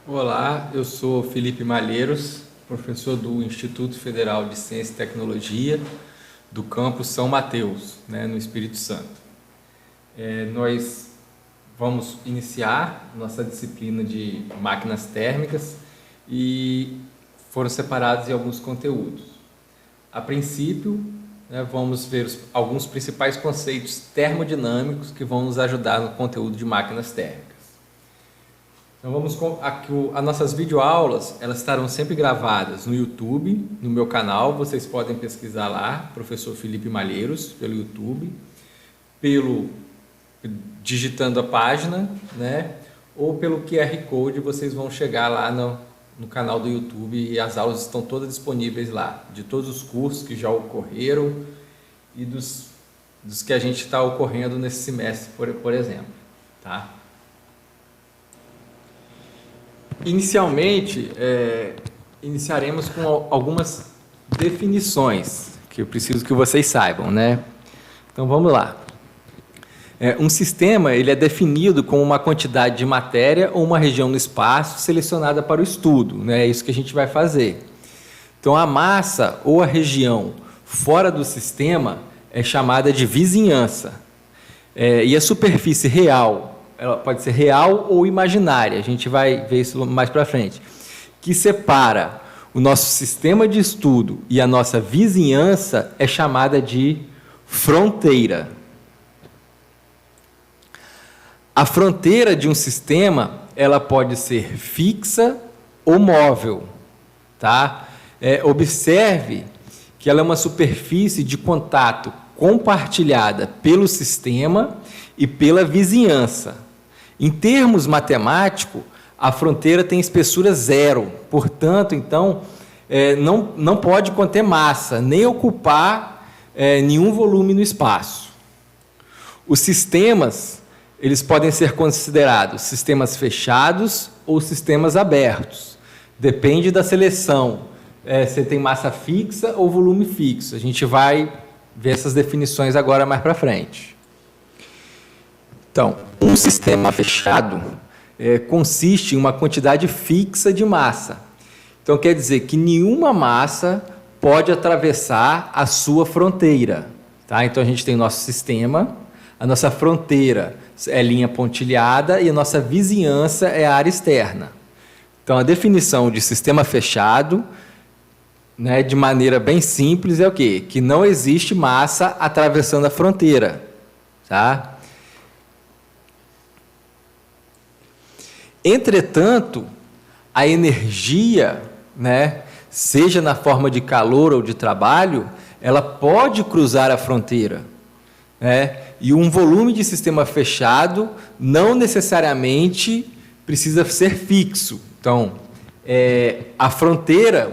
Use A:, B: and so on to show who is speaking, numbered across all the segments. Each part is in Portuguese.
A: Olá, eu sou Felipe Malheiros, professor do Instituto Federal de Ciência e Tecnologia do campus São Mateus, no Espírito Santo. Nós vamos iniciar nossa disciplina de máquinas térmicas e foram separados em alguns conteúdos. A princípio, vamos ver alguns principais conceitos termodinâmicos que vão nos ajudar no conteúdo de máquinas térmicas. Então vamos as nossas videoaulas, elas estarão sempre gravadas no YouTube, no meu canal, vocês podem pesquisar lá, professor Felipe Malheiros, pelo YouTube, digitando a página, ou pelo QR Code, vocês vão chegar lá no canal do YouTube e as aulas estão todas disponíveis lá, de todos os cursos que já ocorreram e dos que a gente está ocorrendo nesse semestre, por exemplo, tá? Inicialmente, iniciaremos com algumas definições que eu preciso que vocês saibam, Então, vamos lá. Um sistema ele é definido como uma quantidade de matéria ou uma região no espaço selecionada para o estudo, É isso que a gente vai fazer. Então, a massa ou a região fora do sistema é chamada de vizinhança. E a superfície real, ela pode ser real ou imaginária, a gente vai ver isso mais para frente, que separa o nosso sistema de estudo e a nossa vizinhança é chamada de fronteira. A fronteira de um sistema, ela pode ser fixa ou móvel, tá? Observe que ela é uma superfície de contato compartilhada pelo sistema e pela vizinhança. Em termos matemáticos, a fronteira tem espessura zero, portanto, então, não pode conter massa, nem ocupar nenhum volume no espaço. Os sistemas, eles podem ser considerados sistemas fechados ou sistemas abertos. Depende da seleção, se tem massa fixa ou volume fixo. A gente vai ver essas definições agora mais para frente. Então, um sistema fechado consiste em uma quantidade fixa de massa. Então, quer dizer que nenhuma massa pode atravessar a sua fronteira. Tá? Então, a gente tem o nosso sistema, a nossa fronteira é linha pontilhada e a nossa vizinhança é a área externa. Então, a definição de sistema fechado, de maneira bem simples, é o quê? Que não existe massa atravessando a fronteira. Tá? Entretanto, a energia, seja na forma de calor ou de trabalho, ela pode cruzar a fronteira. E um volume de sistema fechado não necessariamente precisa ser fixo. Então, a fronteira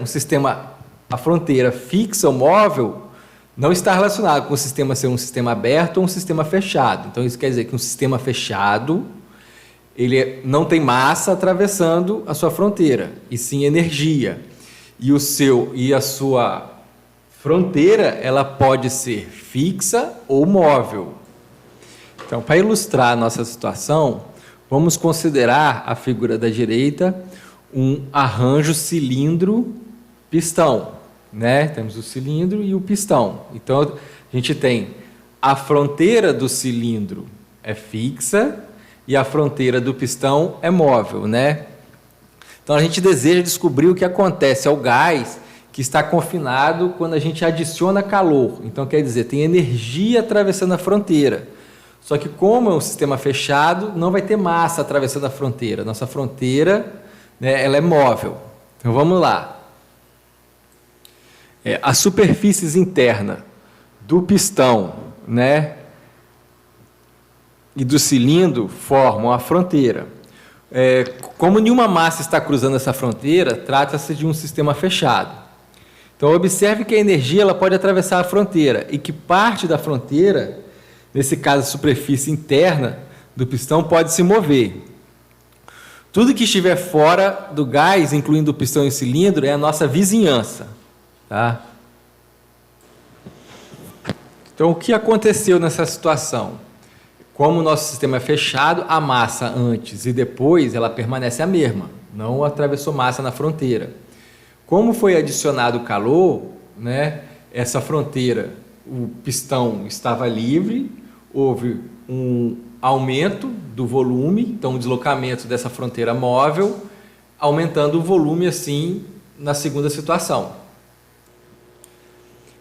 A: fixa ou móvel não está relacionada com o sistema ser um sistema aberto ou um sistema fechado. Então, isso quer dizer que um sistema fechado ele não tem massa atravessando a sua fronteira, e sim energia. E a sua fronteira, ela pode ser fixa ou móvel. Então, para ilustrar a nossa situação, vamos considerar a figura da direita um arranjo cilindro-pistão. Temos o cilindro e o pistão. Então, a gente tem a fronteira do cilindro é fixa, e a fronteira do pistão é móvel, Então, a gente deseja descobrir o que acontece ao gás que está confinado quando a gente adiciona calor. Então, quer dizer, tem energia atravessando a fronteira. Só que, como é um sistema fechado, não vai ter massa atravessando a fronteira. Nossa fronteira, ela é móvel. Então, vamos lá. As superfícies internas do pistão, e do cilindro formam a fronteira. Como nenhuma massa está cruzando essa fronteira, trata-se de um sistema fechado. Então, observe que a energia ela pode atravessar a fronteira e que parte da fronteira, nesse caso a superfície interna do pistão, pode se mover. Tudo que estiver fora do gás, incluindo o pistão e o cilindro, é a nossa vizinhança. Tá? Então, o que aconteceu nessa situação? Como o nosso sistema é fechado, a massa antes e depois ela permanece a mesma. não atravessou massa na fronteira. Como foi adicionado calor, né, essa fronteira, o pistão estava livre, houve um aumento do volume, então o deslocamento dessa fronteira móvel, aumentando o volume assim na segunda situação.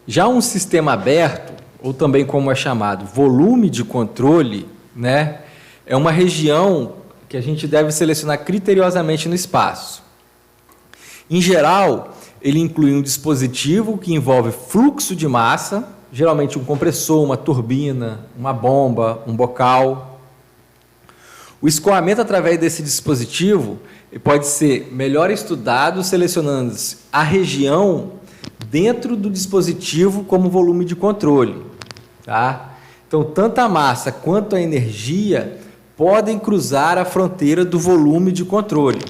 A: Já um sistema aberto, ou também como é chamado, volume de controle, né, é uma região que a gente deve selecionar criteriosamente no espaço. Em geral, ele inclui um dispositivo que envolve fluxo de massa, geralmente um compressor, uma turbina, uma bomba, um bocal. O escoamento através desse dispositivo pode ser melhor estudado selecionando a região dentro do dispositivo como volume de controle. Tá? Então, tanto a massa quanto a energia podem cruzar a fronteira do volume de controle.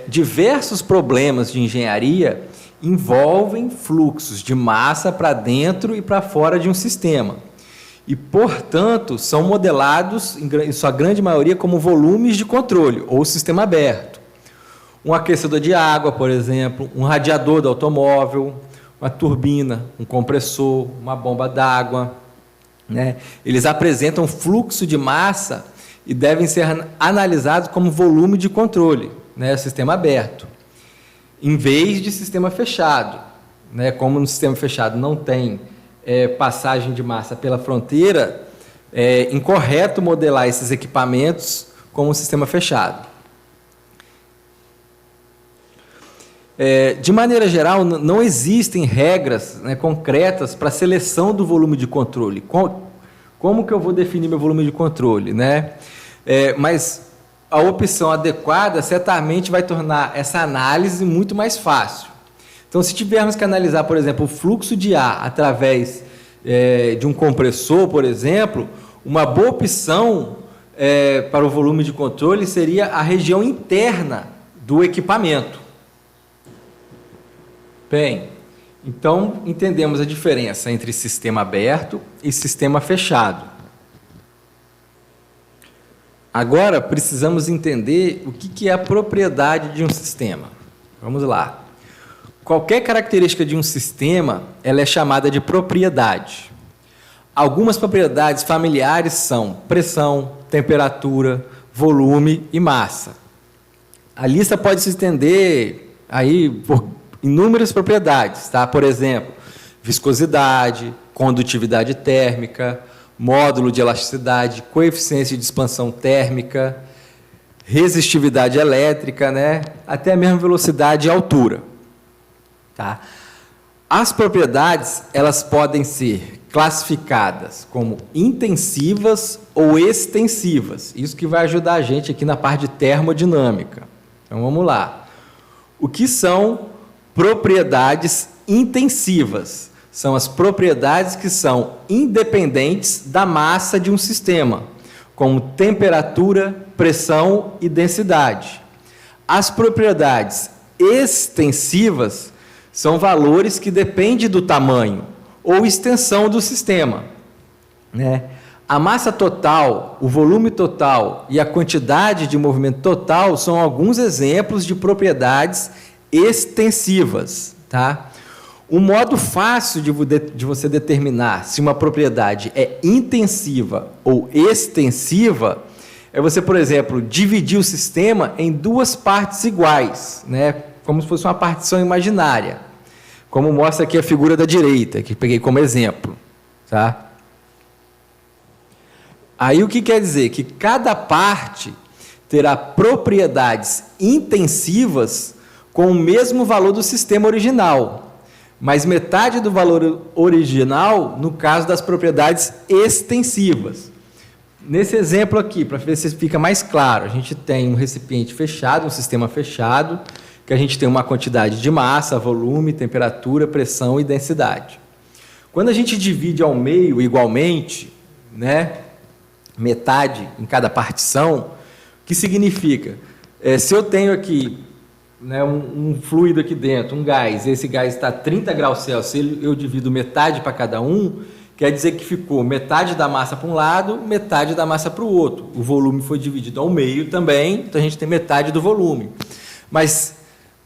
A: Diversos problemas de engenharia envolvem fluxos de massa para dentro e para fora de um sistema e, portanto, são modelados, em sua grande maioria, como volumes de controle ou sistema aberto. Um aquecedor de água, por exemplo, um radiador do automóvel, uma turbina, um compressor, uma bomba d'água, né? Eles apresentam fluxo de massa e devem ser analisados como volume de controle, né? Sistema aberto, em vez de sistema fechado, né? Como no sistema fechado não tem passagem de massa pela fronteira, é incorreto modelar esses equipamentos como um sistema fechado. De maneira geral, não existem regras, né, concretas para a seleção do volume de controle. Como que eu vou definir meu volume de controle, né? Mas a opção adequada certamente vai tornar essa análise muito mais fácil. Então, se tivermos que analisar, por exemplo, o fluxo de ar através de um compressor, por exemplo, uma boa opção para o volume de controle seria a região interna do equipamento. Bem, então entendemos a diferença entre sistema aberto e sistema fechado. Agora precisamos entender o que é a propriedade de um sistema. Vamos lá. Qualquer característica de um sistema, ela é chamada de propriedade. Algumas propriedades familiares são pressão, temperatura, volume e massa. A lista pode se estender aí por inúmeras propriedades, tá? Por exemplo, viscosidade, condutividade térmica, módulo de elasticidade, coeficiência de expansão térmica, resistividade elétrica, né? Até mesmo velocidade e altura. Tá? As propriedades, elas podem ser classificadas como intensivas ou extensivas. Isso que vai ajudar a gente aqui na parte de termodinâmica. Então, vamos lá. O que são propriedades intensivas? São as propriedades que são independentes da massa de um sistema, como temperatura, pressão e densidade. As propriedades extensivas são valores que dependem do tamanho ou extensão do sistema, né? A massa total, o volume total e a quantidade de movimento total são alguns exemplos de propriedades extensivas, tá? Um modo fácil de você determinar se uma propriedade é intensiva ou extensiva é você, por exemplo, dividir o sistema em duas partes iguais, né? Como se fosse uma partição imaginária, como mostra aqui a figura da direita, que peguei como exemplo, tá? Aí o que quer dizer? Que cada parte terá propriedades intensivas com o mesmo valor do sistema original, mas metade do valor original no caso das propriedades extensivas. Nesse exemplo aqui, para ver se fica mais claro, a gente tem um recipiente fechado, um sistema fechado, que a gente tem uma quantidade de massa, volume, temperatura, pressão e densidade. Quando a gente divide ao meio igualmente, né, metade em cada partição, o que significa? Se eu tenho aqui, né, um fluido aqui dentro, um gás, e esse gás está a 30 graus Celsius, eu divido metade para cada um, quer dizer que ficou metade da massa para um lado, metade da massa para o outro. O volume foi dividido ao meio também, então a gente tem metade do volume. Mas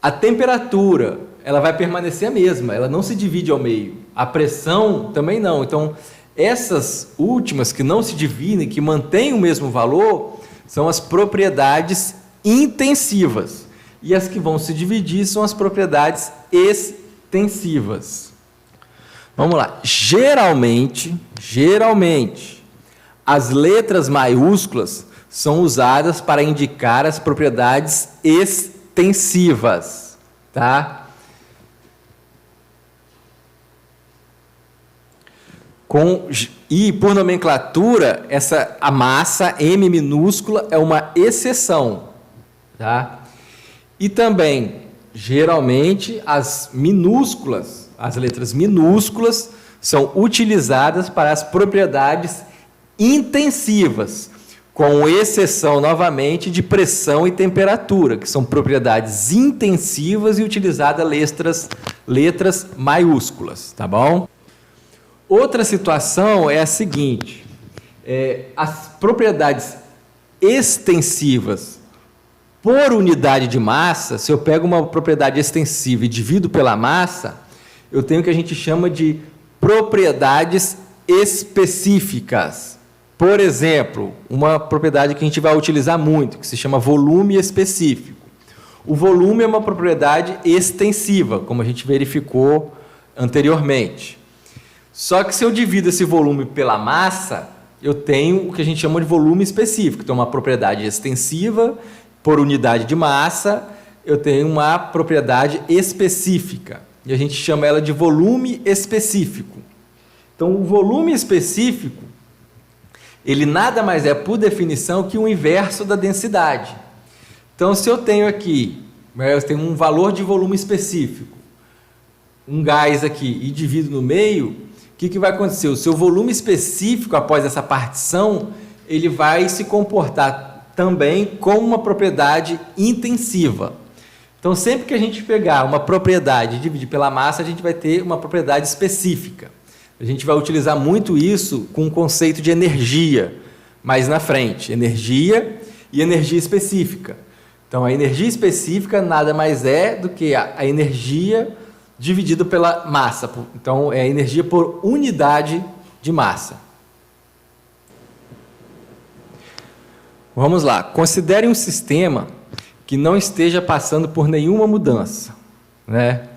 A: a temperatura, ela vai permanecer a mesma, ela não se divide ao meio. A pressão também não. Então, essas últimas que não se dividem, que mantêm o mesmo valor, são as propriedades intensivas. E as que vão se dividir são as propriedades extensivas. Vamos lá. Geralmente, as letras maiúsculas são usadas para indicar as propriedades extensivas, tá? E por nomenclatura, a massa M minúscula é uma exceção, tá? E também, geralmente, as letras minúsculas são utilizadas para as propriedades intensivas, com exceção, novamente, de pressão e temperatura, que são propriedades intensivas e utilizadas letras maiúsculas, tá bom? Outra situação é a seguinte, as propriedades extensivas por unidade de massa, se eu pego uma propriedade extensiva e divido pela massa, eu tenho o que a gente chama de propriedades específicas. Por exemplo, uma propriedade que a gente vai utilizar muito, que se chama volume específico. O volume é uma propriedade extensiva, como a gente verificou anteriormente. Só que se eu divido esse volume pela massa, eu tenho o que a gente chama de volume específico. Então, uma propriedade extensiva por unidade de massa, eu tenho uma propriedade específica. E a gente chama ela de volume específico. Então, o volume específico, ele nada mais é, por definição, que o inverso da densidade. Então, se eu tenho aqui, eu tenho um valor de volume específico, um gás aqui, e divido no meio, o que vai acontecer? O seu volume específico, após essa partição, ele vai se comportar também como uma propriedade intensiva. Então, sempre que a gente pegar uma propriedade e dividir pela massa, a gente vai ter uma propriedade específica. A gente vai utilizar muito isso com o conceito de energia, mais na frente. Energia e energia específica. Então, a energia específica nada mais é do que a energia dividida pela massa. Então, é a energia por unidade de massa. Vamos lá. Considere um sistema que não esteja passando por nenhuma mudança, né?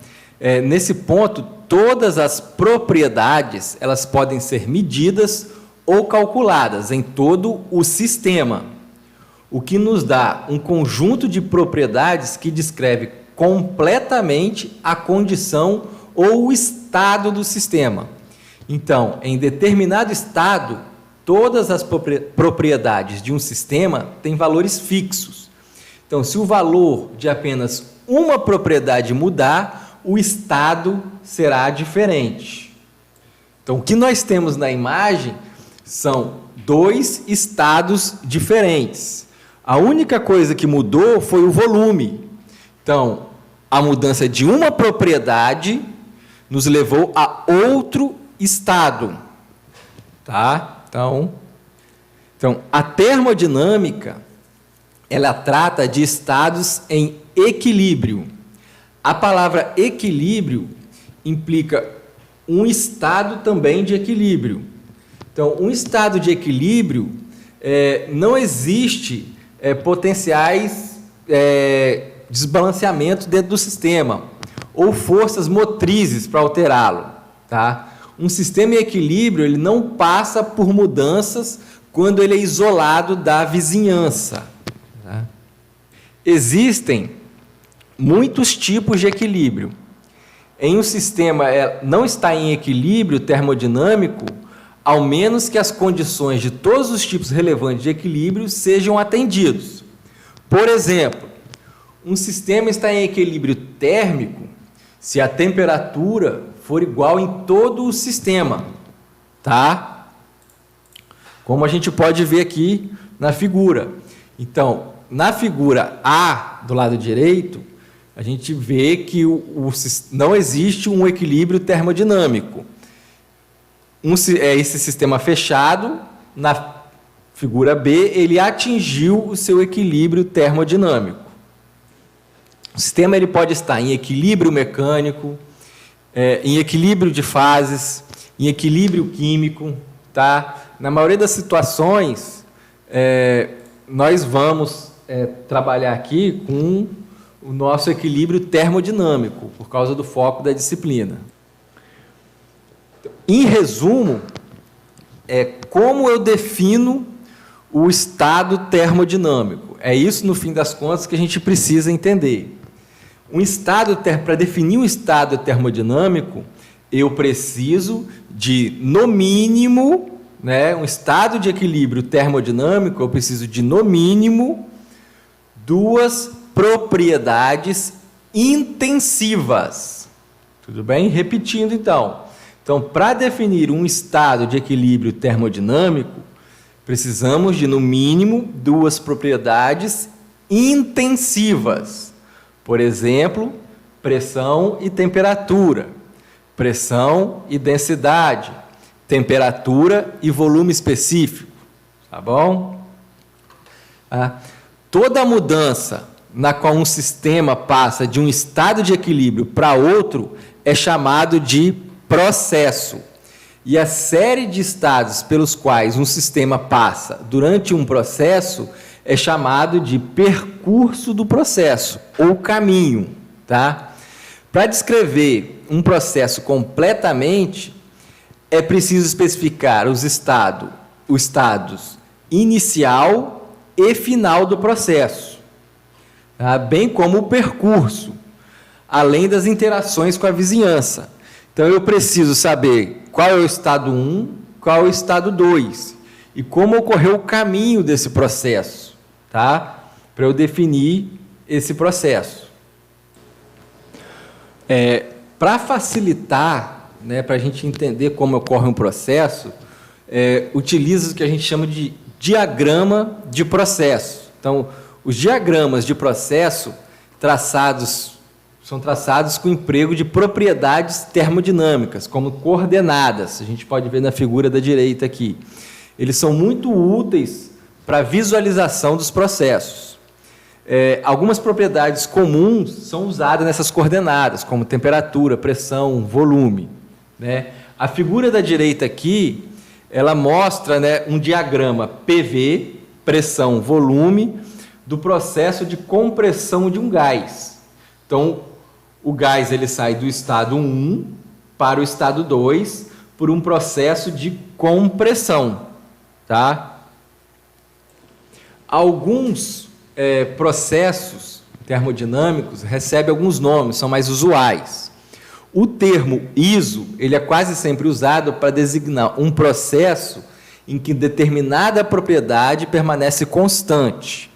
A: Nesse ponto, todas as propriedades elas podem ser medidas ou calculadas em todo o sistema, o que nos dá um conjunto de propriedades que descreve completamente a condição ou o estado do sistema. Então, em determinado estado, todas as propriedades de um sistema têm valores fixos. Então, se o valor de apenas uma propriedade mudar, o estado será diferente. Então, o que nós temos na imagem são dois estados diferentes. A única coisa que mudou foi o volume. Então, a mudança de uma propriedade nos levou a outro estado. Tá? Então, a termodinâmica, ela trata de estados em equilíbrio. A palavra equilíbrio implica um estado também de equilíbrio. Então, um estado de equilíbrio, não existe potenciais desbalanceamento dentro do sistema, ou forças motrizes para alterá-lo. Tá? Um sistema em equilíbrio, ele não passa por mudanças quando ele é isolado da vizinhança. Tá? Existem muitos tipos de equilíbrio. Em um sistema não está em equilíbrio termodinâmico, ao menos que as condições de todos os tipos relevantes de equilíbrio sejam atendidos. Por exemplo, um sistema está em equilíbrio térmico se a temperatura for igual em todo o sistema, tá? Como a gente pode ver aqui na figura. Então, na figura A, do lado direito, a gente vê que não existe um equilíbrio termodinâmico. esse sistema fechado, na figura B, ele atingiu o seu equilíbrio termodinâmico. O sistema ele pode estar em equilíbrio mecânico, em equilíbrio de fases, em equilíbrio químico, tá? Na maioria das situações, nós vamos trabalhar aqui com o nosso equilíbrio termodinâmico, por causa do foco da disciplina. Em resumo, como eu defino o estado termodinâmico. É isso, no fim das contas, que a gente precisa entender. Para definir um estado termodinâmico, eu preciso de, no mínimo, um estado de equilíbrio termodinâmico, eu preciso de, no mínimo, duas propriedades intensivas. Tudo bem? Repetindo, então. Então, para definir um estado de equilíbrio termodinâmico, precisamos de, no mínimo, duas propriedades intensivas. Por exemplo, pressão e temperatura, pressão e densidade, temperatura e volume específico. Tá bom? Toda mudança na qual um sistema passa de um estado de equilíbrio para outro é chamado de processo. E a série de estados pelos quais um sistema passa durante um processo é chamado de percurso do processo, ou caminho. Tá? Para descrever um processo completamente, é preciso especificar os estados inicial e final do processo, tá? Bem como o percurso, além das interações com a vizinhança. Então, eu preciso saber qual é o estado 1, qual é o estado 2, e como ocorreu o caminho desse processo, tá? Para eu definir esse processo. Para facilitar, para a gente entender como ocorre um processo, utiliza o que a gente chama de diagrama de processo. Então, os diagramas de processo são traçados com o emprego de propriedades termodinâmicas, como coordenadas. A gente pode ver na figura da direita aqui. Eles são muito úteis para a visualização dos processos. Algumas propriedades comuns são usadas nessas coordenadas, como temperatura, pressão, volume. A figura da direita aqui, ela mostra um diagrama PV, pressão, volume, do processo de compressão de um gás. Então, o gás ele sai do estado 1 para o estado 2 por um processo de compressão. Tá? Alguns processos termodinâmicos recebem alguns nomes, são mais usuais. O termo ISO ele é quase sempre usado para designar um processo em que determinada propriedade permanece constante.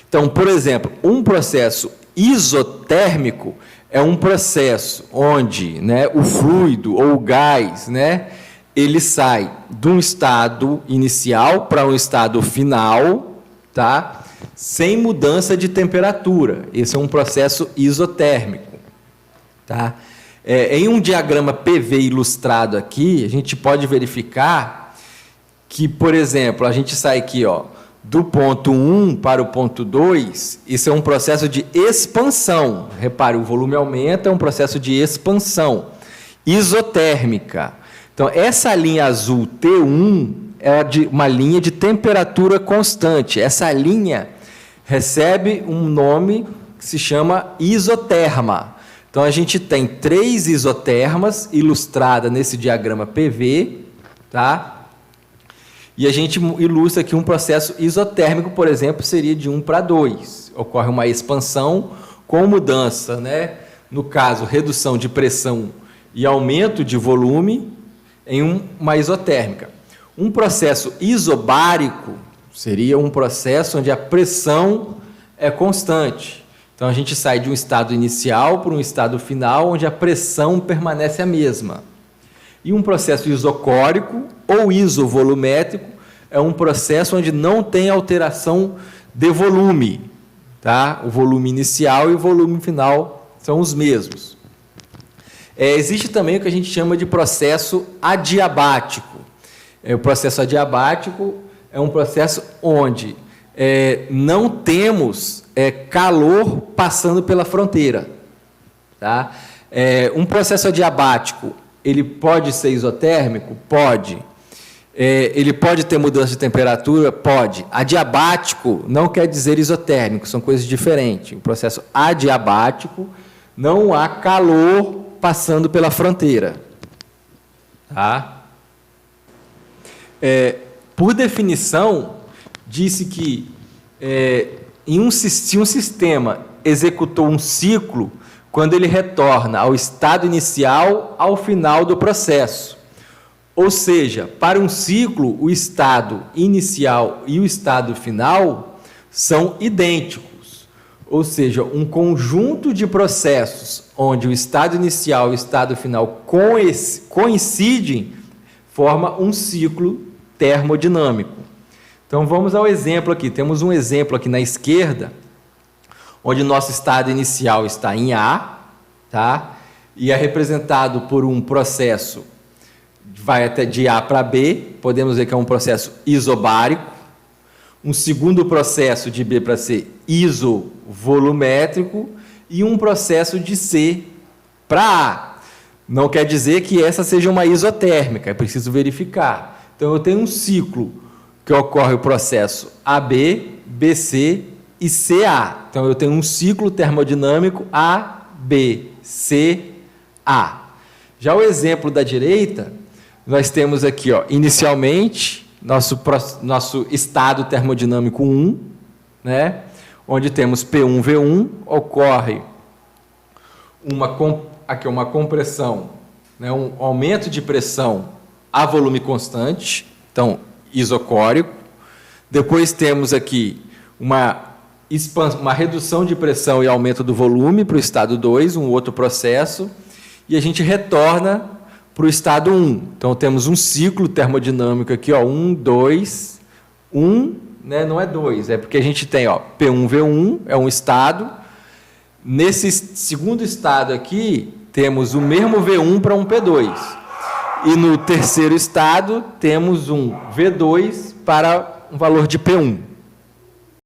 A: Então, por exemplo, um processo isotérmico é um processo onde o fluido ou o gás ele sai de um estado inicial para um estado final, tá? Sem mudança de temperatura. Esse é um processo isotérmico. Tá? Em um diagrama PV ilustrado aqui, a gente pode verificar que, por exemplo, a gente sai aqui, do ponto 1 para o ponto 2, isso é um processo de expansão. Repare, o volume aumenta, é um processo de expansão isotérmica. Então, essa linha azul T1 é uma linha de temperatura constante. Essa linha recebe um nome que se chama isoterma. Então, a gente tem 3 isotermas ilustradas nesse diagrama PV, tá? E a gente ilustra aqui um processo isotérmico, por exemplo, seria de 1 para 2. Ocorre uma expansão com mudança, no caso, redução de pressão e aumento de volume em uma isotérmica. Um processo isobárico seria um processo onde a pressão é constante. Então, a gente sai de um estado inicial para um estado final, onde a pressão permanece a mesma. E um processo isocórico ou isovolumétrico é um processo onde não tem alteração de volume. Tá? O volume inicial e o volume final são os mesmos. Existe também o que a gente chama de processo adiabático. O processo adiabático é um processo onde não temos calor passando pela fronteira. Tá? Um processo adiabático, ele pode ser isotérmico? Pode. Ele pode ter mudança de temperatura? Pode. Adiabático não quer dizer isotérmico, são coisas diferentes. O processo adiabático, não há calor passando pela fronteira. Tá? Por definição, disse que se um sistema executou um ciclo, quando ele retorna ao estado inicial ao final do processo. Ou seja, para um ciclo, o estado inicial e o estado final são idênticos. Ou seja, um conjunto de processos onde o estado inicial e o estado final coincidem forma um ciclo termodinâmico. Então, vamos ao exemplo aqui. Temos um exemplo aqui na esquerda, onde nosso estado inicial está em A, tá? E é representado por um processo, vai até de A para B, podemos dizer que é um processo isobárico. Um segundo processo de B para C, isovolumétrico, e um processo de C para A. Não quer dizer que essa seja uma isotérmica, é preciso verificar. Então, eu tenho um ciclo que ocorre o processo AB, BC e CA. Então, eu tenho um ciclo termodinâmico A, B, C, A. Já o exemplo da direita, nós temos aqui, inicialmente, nosso estado termodinâmico 1, né, onde temos P1V1, ocorre uma compressão, né, um aumento de pressão a volume constante, então, isocórico. Depois temos aqui uma redução de pressão e aumento do volume para o estado 2, um outro processo, e a gente retorna para o estado 1. Então, temos um ciclo termodinâmico aqui, 1, 2, 1, né, não é 2, é porque a gente tem P1V1, é um estado. Nesse segundo estado aqui, temos o mesmo V1 para um P2. E no terceiro estado, temos um V2 para um valor de P1.